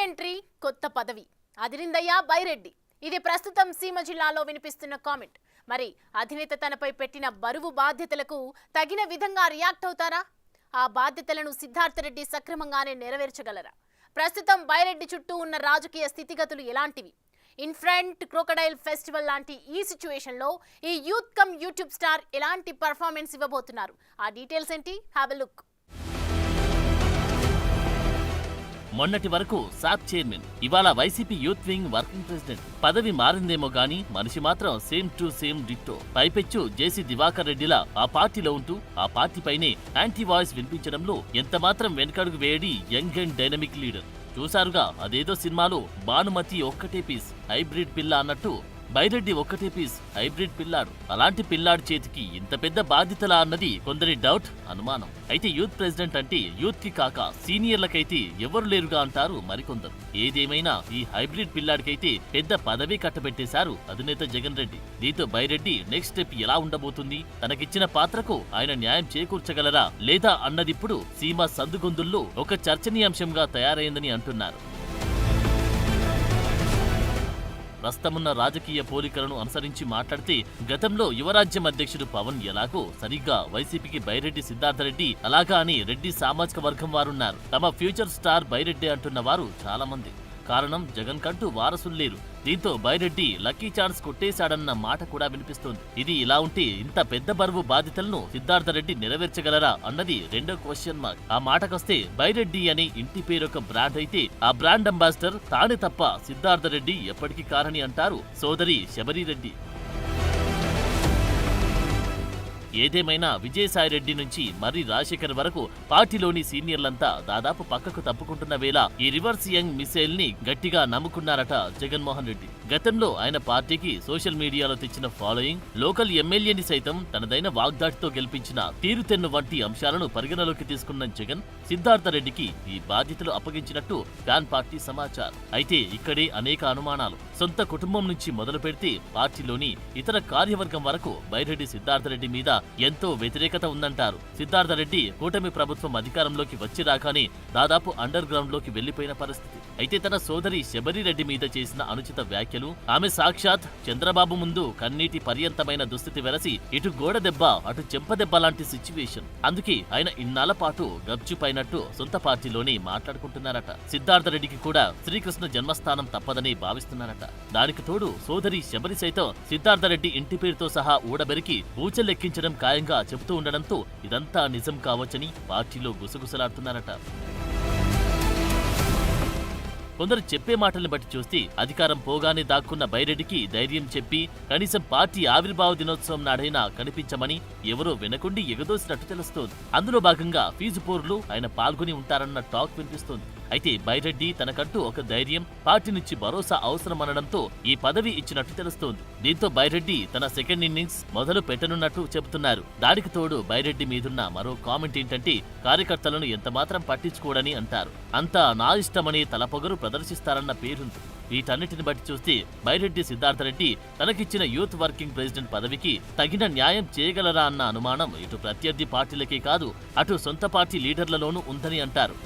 Entry, కొత్త పదవి. అదిరిందయ్యా బైరెడ్డి. ఇది ప్రస్తుతం సీమ జిల్లాలో వినిపిస్తున్న కామెంట్. మరి అధినేత తనపై పెట్టిన బరువు బాధ్యతలకు తగిన విధంగా రియాక్ట్ అవుతారా? ఆ బాధ్యతలను సిద్ధార్థ రెడ్డి సక్రమంగానే నెరవేర్చగలరా? ప్రస్తుతం బైరెడ్డి చుట్టూ ఉన్న రాజకీయ స్థితిగతులు ఎలాంటివి? ఇన్ఫ్రంట్ క్రోకడైల్ ఫెస్టివల్ లాంటి ఈ సిచ్యువేషన్లో ఈ యూత్ కమ్ యూట్యూబ్ స్టార్ ఎలాంటి పర్ఫార్మెన్స్ ఇవ్వబోతున్నారు? ఆ డీటెయిల్స్ ఏంటి? Have a look. మొన్నటి వరకు సాప్ చైర్మన్, ఇవాళ YCP youth wing working president. పదవి మారిందేమో గానీ మనిషి మాత్రం సేమ్ టు సేమ్ డిట్టో. పైపెచ్చు జేసీ దివాకర్ రెడ్డిలా ఆ పార్టీలో ఉంటూ ఆ పార్టీపైనే యాంటీ వాయిస్ వినిపించడంలో ఎంతమాత్రం వెనకడుగు వేయడి యంగ్ అండ్ డైనమిక్ లీడర్. చూసారుగా, అదేదో సినిమాలో భానుమతి ఒక్కటే పీస్ హైబ్రిడ్ పిల్ల అన్నట్టు బైరెడ్డి ఒక్కటే పీస్ హైబ్రిడ్ పిల్లాడు. అలాంటి పిల్లాడి చేతికి ఇంత పెద్ద బాధ్యతలా అన్నది కొందరి డౌట్, అనుమానం. అయితే యూత్ ప్రెసిడెంట్ అంటే యూత్ కి కాక సీనియర్లకైతే ఎవరు లేరుగా అంటారు మరికొందరు. ఏదేమైనా ఈ హైబ్రిడ్ పిల్లాడికైతే పెద్ద పదవి కట్టబెట్టేశారు అధినేత జగన్ రెడ్డి. దీంతో బైరెడ్డి నెక్స్ట్ స్టెప్ ఎలా ఉండబోతుంది? తనకిచ్చిన పాత్రకు ఆయన న్యాయం చేకూర్చగలరా లేదా అన్నదిప్పుడు సీమ సందుగొందుల్లో ఒక చర్చనీయాంశంగా తయారైందని అంటున్నారు. ప్రస్తుతమున్న రాజకీయ పోలికలను అనుసరించి మాట్లాడితే గతంలో యువరాజ్యం అధ్యక్షుడు పవన్ ఎలాగో సరిగ్గా వైసీపీకి బైరెడ్డి సిద్ధార్థ రెడ్డి అలాగా అని రెడ్డి సామాజిక వర్గం వారున్నారు. తమ ఫ్యూచర్ స్టార్ బైరెడ్డి అంటున్న వారు చాలా మంది. కారణం, జగన్ కంటూ వారసులు లేరు. దీంతో బైరెడ్డి లక్కీ ఛాన్స్ కొట్టేశాడన్న మాట కూడా వినిపిస్తోంది. ఇది ఇలా ఉంటే ఇంత పెద్ద బరువు బాధ్యతలను సిద్ధార్థ రెడ్డి నెరవేర్చగలరా అన్నది రెండో క్వశ్చన్ మార్క్. ఆ మాటకొస్తే బైరెడ్డి అనే ఇంటి పేరొక బ్రాండ్ అయితే ఆ బ్రాండ్ అంబాసిడర్ తానే తప్ప సిద్ధార్థ రెడ్డి ఎప్పటికీ కారని అంటారు సోదరి శబరిరెడ్డి. ఏదేమైనా విజయసాయిరెడ్డి నుంచి మర్రి రాజశేఖర్ వరకు పార్టీలోని సీనియర్లంతా దాదాపు పక్కకు తప్పుకుంటున్న వేళ ఈ రివర్స్ యంగ్ మిసైల్ ని గట్టిగా నమ్ముకున్నారట జగన్మోహన్ రెడ్డి. గతంలో ఆయన పార్టీకి సోషల్ మీడియాలో తెచ్చిన ఫాలోయింగ్, లోకల్ ఎమ్మెల్యేని సైతం తనదైన వాగ్దాటితో గెలిపించిన తీరుతెన్ను వంటి అంశాలను పరిగణలోకి తీసుకున్న జగన్ సిద్ధార్థ రెడ్డికి ఈ బాధ్యతలు అప్పగించినట్టు ఫ్యాన్ పార్టీ సమాచారం. అయితే ఇక్కడే అనేక అనుమానాలు. సొంత కుటుంబం నుంచి మొదలు పెడితే పార్టీలోని ఇతర కార్యవర్గం వరకు బైరెడ్డి సిద్ధార్థ రెడ్డి మీద ఎంతో వ్యతిరేకత ఉందంటారు. సిద్ధార్థ రెడ్డి కూటమి ప్రభుత్వం అధికారంలోకి వచ్చి రాగానే దాదాపు అండర్ గ్రౌండ్ లోకి వెళ్లిపోయిన పరిస్థితి. అయితే తన సోదరి శబరిరెడ్డి మీద చేసిన అనుచిత వ్యాఖ్యలు, ఆమె సాక్షాత్ చంద్రబాబు ముందు కన్నీటి పర్యంతమైన దుస్థితి వెరసి ఇటు గోడ దెబ్బ అటు చెంపదెబ్బ లాంటి సిచ్యువేషన్. అందుకే ఆయన ఇన్నాళ్ల పాటు గప్చుపైనట్టు సొంత పార్టీలోనే మాట్లాడుకుంటున్నారట. సిద్ధార్థ రెడ్డికి కూడా శ్రీకృష్ణ జన్మస్థానం తప్పదని భావిస్తున్నారట. దానికి తోడు సోదరి శబరి సైతం సిద్ధార్థ రెడ్డి ఇంటి పేరుతో సహా ఊడబెరికి ఊచలెక్కించడం ఖాయంగా చెబుతూ ఉండడంతో ఇదంతా నిజం కావచ్చని పార్టీలో గుసగుసలాడుతున్నారట. కొందరు చెప్పే మాటల్ని బట్టి చూస్తే అధికారం పోగానే దాక్కున్న బైరెడ్డికి ధైర్యం చెప్పి కనీసం పార్టీ ఆవిర్భావ దినోత్సవం నాడైనా కనిపించమని ఎవరో వెనకుండి ఎగదోసినట్టు తెలుస్తోంది. అందులో భాగంగా ఫీజు పోరులు ఆయన పాల్గొని ఉంటారన్న టాక్ వినిపిస్తోంది. అయితే బైరెడ్డి తనకంటూ ఒక ధైర్యం, పార్టీ నుంచి భరోసా అవసరమనడంతో ఈ పదవి ఇచ్చినట్టు తెలుస్తోంది. దీంతో బైరెడ్డి తన సెకండ్ ఇన్నింగ్స్ మొదలు పెట్టనున్నట్టు చెబుతున్నారు. దానికి తోడు బైరెడ్డి మీదున్న మరో కామెంట్ ఏంటంటే కార్యకర్తలను ఎంతమాత్రం పట్టించుకోడని అంటారు. అంతా నా ఇష్టమని తలపొగరు ప్రదర్శిస్తారన్న పేరుంది. వీటన్నిటిని బట్టి చూస్తే బైరెడ్డి సిద్ధార్థ రెడ్డి తనకిచ్చిన యూత్ వర్కింగ్ ప్రెసిడెంట్ పదవికి తగిన న్యాయం చేయగలరా అన్న అనుమానం ఇటు ప్రత్యర్థి పార్టీలకే కాదు అటు సొంత పార్టీ లీడర్లలోనూ ఉందని అంటారు.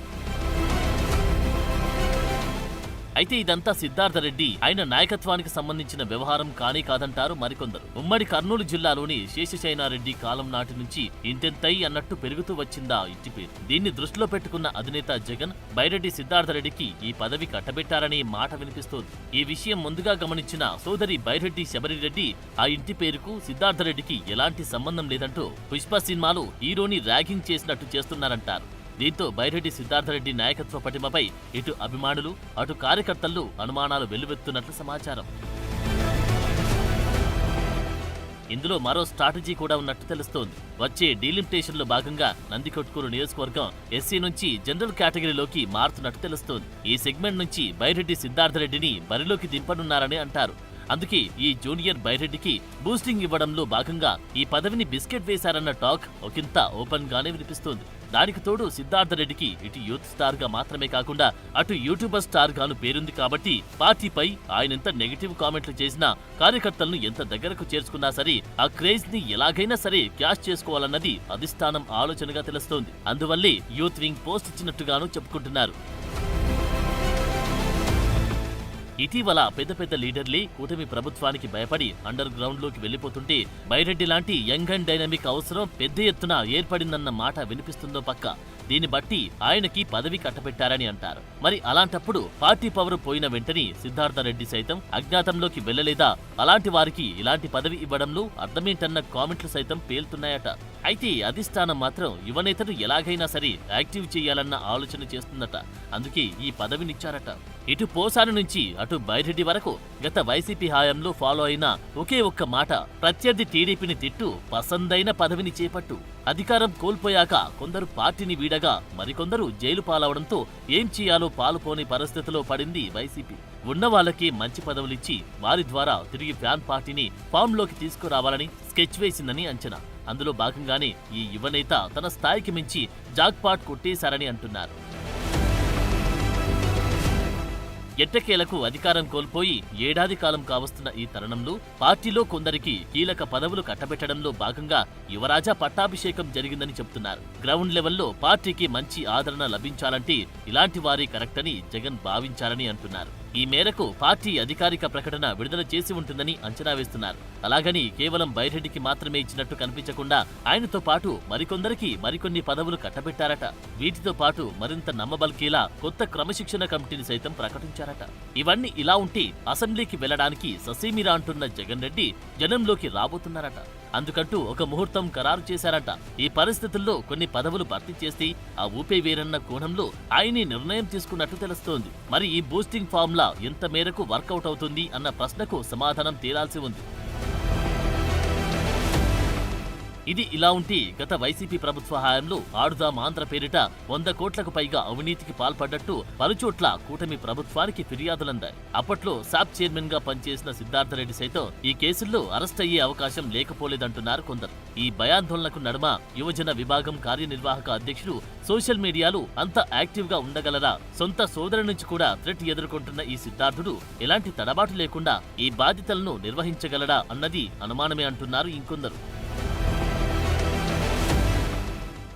అయితే ఇదంతా సిద్ధార్థ రెడ్డి ఆయన నాయకత్వానికి సంబంధించిన వ్యవహారం కానీ కాదంటారు మరికొందరు. ఉమ్మడి కర్నూలు జిల్లాలోని శేషశయనారెడ్డి కాలం నాటి నుంచి ఇంతెంతై అన్నట్టు పెరుగుతూ వచ్చిందా ఇంటి పేరు. దీన్ని దృష్టిలో పెట్టుకున్న అధినేత జగన్ బైరెడ్డి సిద్ధార్థ రెడ్డికి ఈ పదవి కట్టబెట్టారనే మాట వినిపిస్తోంది. ఈ విషయం ముందుగా గమనించిన సోదరి బైరెడ్డి శబరిరెడ్డి ఆ ఇంటి పేరుకు సిద్ధార్థ రెడ్డికి ఎలాంటి సంబంధం లేదంటూ పుష్ప సినిమాలో హీరోని ర్యాగింగ్ చేసినట్టు చేస్తున్నారంటారు. దీంతో బైరెడ్డి సిద్ధార్థ రెడ్డి నాయకత్వ పటిమపై ఇటు అభిమానులు అటు కార్యకర్తల్లో అనుమానాలు వెల్లువెత్తున్నట్లు సమాచారం. ఇందులో మరో స్ట్రాటజీ కూడా ఉన్నట్టు తెలుస్తోంది. వచ్చే డీలిమిటేషన్లో భాగంగా నందికొట్కూరు నియోజకవర్గం ఎస్సీ నుంచి జనరల్ కేటగిరీలోకి మారుతున్నట్టు తెలుస్తోంది. ఈ సెగ్మెంట్ నుంచి బైరెడ్డి సిద్ధార్థ రెడ్డిని బరిలోకి దింపనున్నారని అంటారు. అందుకే ఈ జూనియర్ బైరెడ్డికి బూస్టింగ్ ఇవ్వడంలో భాగంగా ఈ పదవిని బిస్కెట్ వేశారన్న టాక్ ఒకంత ఓపెన్ గానే వినిపిస్తోంది. దానికి తోడు సిద్ధార్థ రెడ్డికి ఇటు యూత్ స్టార్ గా మాత్రమే కాకుండా అటు యూట్యూబర్ స్టార్ గాను పేరుంది కాబట్టి పార్టీపై ఆయన ఎంత నెగిటివ్ కామెంట్లు చేసినా కార్యకర్తలను ఎంత దగ్గరకు చేర్చుకున్నా సరే ఆ క్రేజ్ ని ఎలాగైనా సరే క్యాష్ చేసుకోవాలన్నది అధిష్టానం ఆలోచనగా తెలుస్తోంది. అందువల్లే యూత్ వింగ్ పోస్ట్ ఇచ్చినట్టుగాను చెప్పుకుంటున్నారు. ఇటీవల పెద్ద పెద్ద లీడర్లే కూటమి ప్రభుత్వానికి భయపడి అండర్ గ్రౌండ్ లోకి వెళ్లిపోతుంటే బైరెడ్డి లాంటి యంగ్ అండ్ డైనమిక్ అవసరం పెద్ద ఎత్తున ఏర్పడిందన్న మాట వినిపిస్తుందో పక్క. దీన్ని బట్టి ఆయనకి పదవి కట్టబెట్టారని అంటారు. మరి అలాంటప్పుడు పార్టీ పవర్ పోయిన వెంటనే సిద్ధార్థ రెడ్డి సైతం అజ్ఞాతంలోకి వెళ్లలేదా? అలాంటి వారికి ఇలాంటి పదవి ఇవ్వడంలో అర్థమేంటన్న కామెంట్లు సైతం పేలుతున్నాయట. అయితే అధిష్టానం మాత్రం యువనేతను ఎలాగైనా సరే యాక్టివ్ చేయాలన్న ఆలోచన చేస్తుందట. అందుకే ఈ పదవినిచ్చారట. ఇటు పోసాని నుంచి అటు బైరెడ్డి వరకు గత వైసీపీ హయాంలో ఫాలో అయిన ఒకే ఒక్క మాట, ప్రత్యర్థి టీడీపీని తిట్టు, పసందైన పదవిని చేపట్టు. అధికారం కోల్పోయాక కొందరు పార్టీని వీడగా మరికొందరు జైలు పాలవడంతో ఏం చేయాలో పాలుపోని పరిస్థితిలో పడింది వైసీపీ. ఉన్న వాళ్ళకి మంచి పదవులిచ్చి వారి ద్వారా తిరిగి ఫ్యాన్ పార్టీని ఫామ్ లోకి తీసుకురావాలని స్కెచ్ వేసిందని అంచనా. అందులో భాగంగానే ఈ యువనేత తన స్థాయికి మించి జాక్పాట్ కొట్టేశారని అంటున్నారు. ఎట్టకేలకు అధికారం కోల్పోయి ఏడాది కాలం కావస్తున్న ఈ తరుణంలో పార్టీలో కొందరికి కీలక పదవులు కట్టబెట్టడంలో భాగంగా యువరాజా పట్టాభిషేకం జరిగిందని చెబుతున్నారు. గ్రౌండ్ లెవెల్లో పార్టీకి మంచి ఆదరణ లభించాలంటే ఇలాంటి వారే కరెక్ట్ అని జగన్ భావించారని అంటున్నారు. ఈ మేరకు పార్టీ అధికారిక ప్రకటన విడుదల చేసి ఉంటుందని అంచనా వేస్తున్నారు. అలాగని కేవలం బైరెడ్డికి మాత్రమే ఇచ్చినట్టు కనిపించకుండా ఆయనతో పాటు మరికొందరికి మరికొన్ని పదవులు కట్టబెట్టారట. వీటితో పాటు మరింత నమ్మబలికేలా కొత్త క్రమశిక్షణ కమిటీని సైతం ప్రకటించారట. ఇవన్నీ ఇలా ఉంటే అసెంబ్లీకి వెళ్లడానికి ససేమిరా అంటున్న జగన్ రెడ్డి జనంలోకి రాబోతున్నారట. అందుకంటూ ఒక ముహూర్తం ఖరారు చేశారట. ఈ పరిస్థితుల్లో కొన్ని పదవులు భర్తీ చేసి ఆ ఊపే వేరన్న కోణంలో ఆయనే నిర్ణయం తీసుకున్నట్టు తెలుస్తోంది. మరి ఈ బూస్టింగ్ ఫార్ములా ఎంత మేరకు వర్కౌట్ అవుతుంది అన్న ప్రశ్నకు సమాధానం తేలాల్సి ఉంది. ఇది ఇలా ఉంటే గత వైసీపీ ప్రభుత్వ హయాంలో ఆడుదాం ఆంధ్ర పేరిట 100 కోట్లకు పైగా అవినీతికి పాల్పడ్డట్టు పలుచోట్ల కూటమి ప్రభుత్వానికి ఫిర్యాదులందాయి. అప్పట్లో సాప్ చైర్మన్ గా పనిచేసిన సిద్ధార్థ రెడ్డి సైతం ఈ కేసుల్లో అరెస్ట్ అయ్యే అవకాశం లేకపోలేదంటున్నారు కొందరు. ఈ భయాందోళనకు నడుమ యువజన విభాగం కార్యనిర్వాహక అధ్యక్షుడు సోషల్ మీడియాలో అంత యాక్టివ్ గా ఉండగలరా? సొంత సోదరు నుంచి కూడా థ్రెట్ ఎదుర్కొంటున్న ఈ సిద్ధార్థుడు ఎలాంటి తడబాటు లేకుండా ఈ బాధ్యతలను నిర్వహించగలడా అన్నది అనుమానమే అంటున్నారు ఇంకొందరు.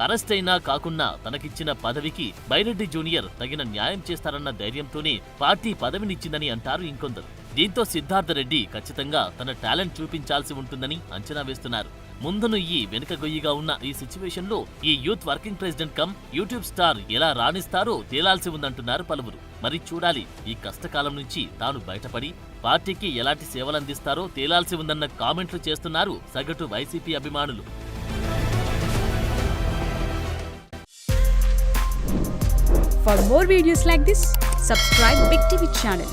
అరెస్ట్ అయినా కాకున్నా తనకిచ్చిన పదవికి బైరెడ్డి జూనియర్ తగిన న్యాయం చేస్తారన్న ధైర్యంతోనే పార్టీ పదవినిచ్చిందని అంటారు ఇంకొందరు. దీంతో సిద్ధార్థ రెడ్డి ఖచ్చితంగా తన టాలెంట్ చూపించాల్సి ఉంటుందని అంచనా వేస్తున్నారు. ముందు నుయ్యి వెనుక గొయ్యిగా ఉన్న ఈ సిచ్యువేషన్ లో ఈ youth working president come YouTube star ఎలా రాణిస్తారో తేలాల్సి ఉందంటున్నారు పలువురు. మరి చూడాలి, ఈ కష్టకాలం నుంచి తాను బయటపడి పార్టీకి ఎలాంటి సేవలందిస్తారో తేలాల్సి ఉందన్న కామెంట్లు చేస్తున్నారు సగటు వైసీపీ అభిమానులు. For more videos like this, subscribe Big TV channel.